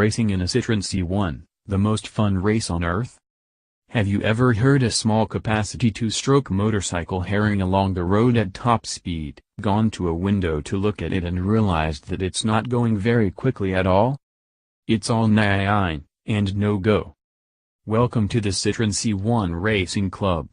racing in a Citroen C1, the most fun race on earth? Have you ever heard a small-capacity two-stroke motorcycle herring along the road at top speed, gone to a window to look at it and realized that it's not going very quickly at all? It's all niiinnng, and no go. Welcome to the Citroen C1 Racing Club.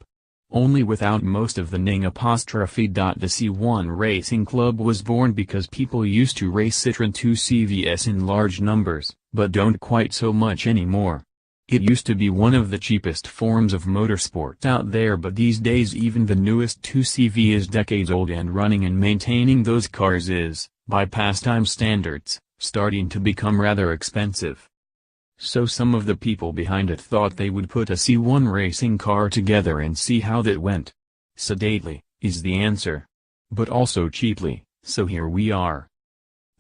Only without most of the ning apostrophe. The C1 Racing Club was born because people used to race Citroen 2 CVs in large numbers, but don't quite so much anymore. It used to be one of the cheapest forms of motorsport out there, but these days even the newest 2CV is decades old, and running and maintaining those cars is, by pastime standards, starting to become rather expensive. So some of the people behind it thought they would put a C1 racing car together and see how that went. Sedately, is the answer. But also cheaply, so here we are.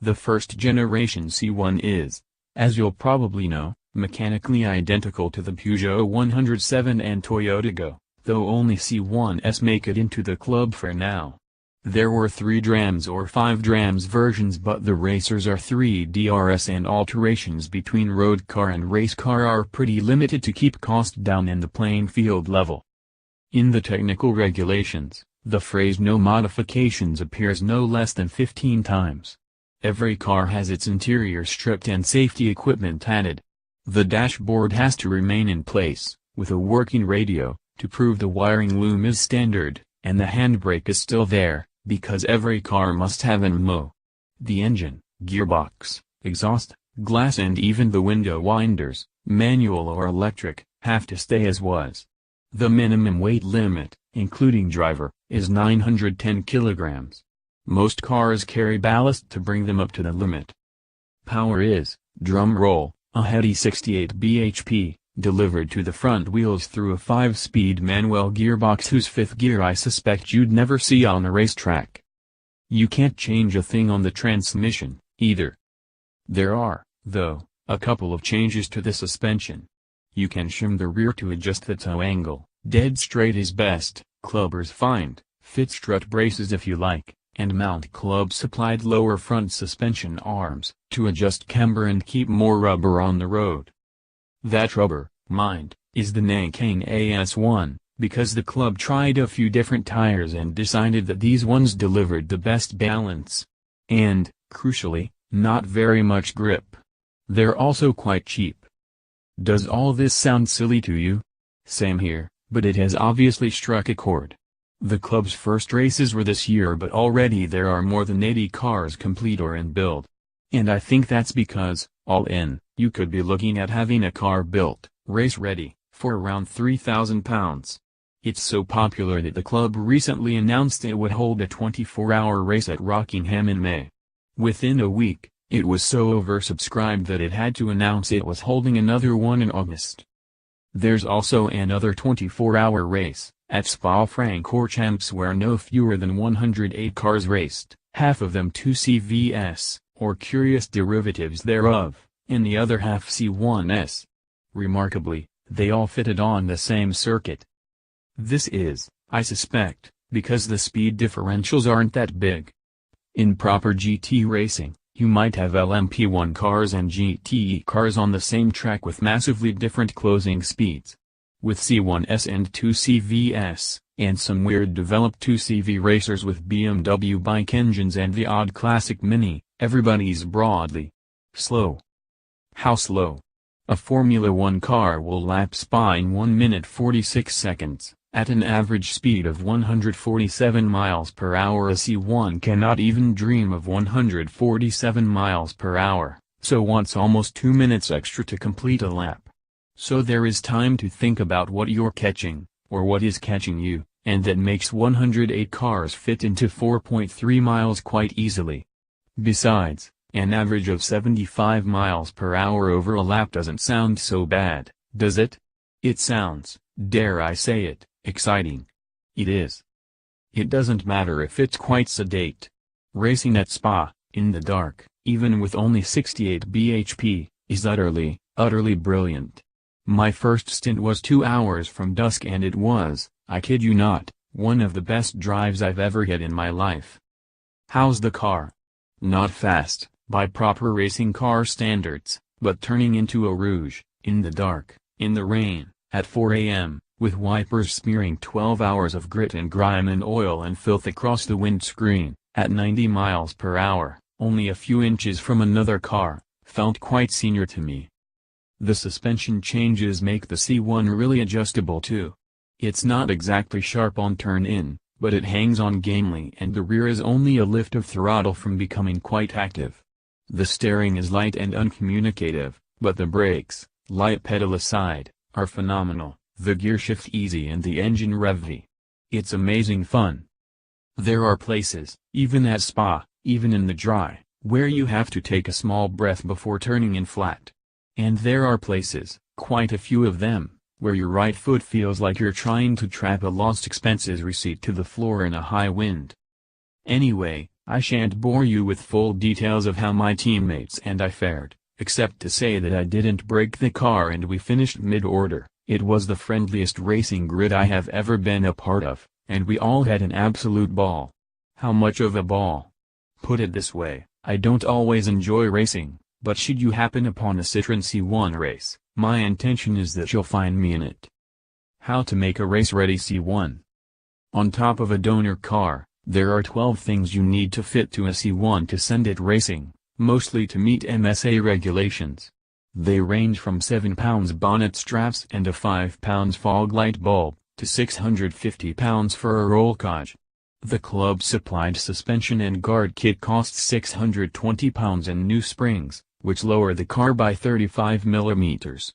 The first generation C1 is, as you'll probably know, mechanically identical to the Peugeot 107 and Toyota Go, though only C1s make it into the club for now. There were 3 drams or 5 drams versions, but the racers are 3 DRS, and alterations between road car and race car are pretty limited to keep cost down and the playing field level. In the technical regulations, the phrase "no modifications" appears no less than 15 times. Every car has its interior stripped and safety equipment added. The dashboard has to remain in place, with a working radio, to prove the wiring loom is standard, and the handbrake is still there, because every car must have an MO. The engine, gearbox, exhaust, glass and even the window winders, manual or electric, have to stay as was. The minimum weight limit, including driver, is 910 kilograms. Most cars carry ballast to bring them up to the limit. Power is, drum roll, a heady 68 bhp, delivered to the front wheels through a 5-speed manual gearbox whose 5th gear I suspect you'd never see on a racetrack. You can't change a thing on the transmission, either. There are, though, a couple of changes to the suspension. You can shim the rear to adjust the toe angle, dead straight is best, clubbers find, fit strut braces if you like, and mount club-supplied lower front suspension arms, to adjust camber and keep more rubber on the road. That rubber, mind, is the niiinnng AS1, because the club tried a few different tires and decided that these ones delivered the best balance. And, crucially, not very much grip. They're also quite cheap. Does all this sound silly to you? Same here, but it has obviously struck a chord. The club's first races were this year, but already there are more than 80 cars complete or in build. And I think that's because, all in, you could be looking at having a car built, race-ready, for around £3,000. It's so popular that the club recently announced it would hold a 24-hour race at Rockingham in May. Within a week, it was so oversubscribed that it had to announce it was holding another one in August. There's also another 24-hour race, at Spa-Francorchamps, where no fewer than 108 cars raced, half of them 2CVs, or curious derivatives thereof, and the other half C1s. Remarkably, they all fitted on the same circuit. This is, I suspect, because the speed differentials aren't that big. In proper GT racing, you might have LMP1 cars and GTE cars on the same track with massively different closing speeds. With C1s and 2CVs, and some weird developed 2CV racers with BMW bike engines and the odd classic Mini, everybody's broadly slow. How slow? A Formula 1 car will lap Spa in 1 minute 46 seconds, at an average speed of 147 miles per hour. A C1 cannot even dream of 147 miles per hour, so wants almost 2 minutes extra to complete a lap. So there is time to think about what you're catching, or what is catching you, and that makes 108 cars fit into 4.3 miles quite easily. Besides, an average of 75 miles per hour over a lap doesn't sound so bad, does it? It sounds, dare I say it, exciting. It is. It doesn't matter if it's quite sedate. Racing at Spa, in the dark, even with only 68 bhp, is utterly brilliant. My first stint was 2 hours from dusk, and it was, I kid you not, one of the best drives I've ever had in my life. How's the car? Not fast, by proper racing car standards, but turning into a rouge, in the dark, in the rain, at 4 a.m., with wipers smearing 12 hours of grit and grime and oil and filth across the windscreen, at 90 miles per hour, only a few inches from another car, felt quite senior to me. The suspension changes make the C1 really adjustable too. It's not exactly sharp on turn-in, but it hangs on gamely and the rear is only a lift of throttle from becoming quite active. The steering is light and uncommunicative, but the brakes, light pedal aside, are phenomenal, the gearshift easy and the engine revvy. It's amazing fun. There are places, even at Spa, even in the dry, where you have to take a small breath before turning in flat. And there are places, quite a few of them, where your right foot feels like you're trying to trap a lost expenses receipt to the floor in a high wind. Anyway, I shan't bore you with full details of how my teammates and I fared, except to say that I didn't break the car and we finished mid-order. It was the friendliest racing grid I have ever been a part of, and we all had an absolute ball. How much of a ball? Put it this way, I don't always enjoy racing, but should you happen upon a Citroen C1 race, my intention is that you'll find me in it. How to make a race-ready C1. On top of a donor car, there are 12 things you need to fit to a C1 to send it racing, mostly to meet MSA regulations. They range from 7 pounds bonnet straps and a 5 pounds fog light bulb, to 650 pounds for a roll cage. The club-supplied suspension and guard kit costs 620 pounds and new springs, which lower the car by 35 millimeters,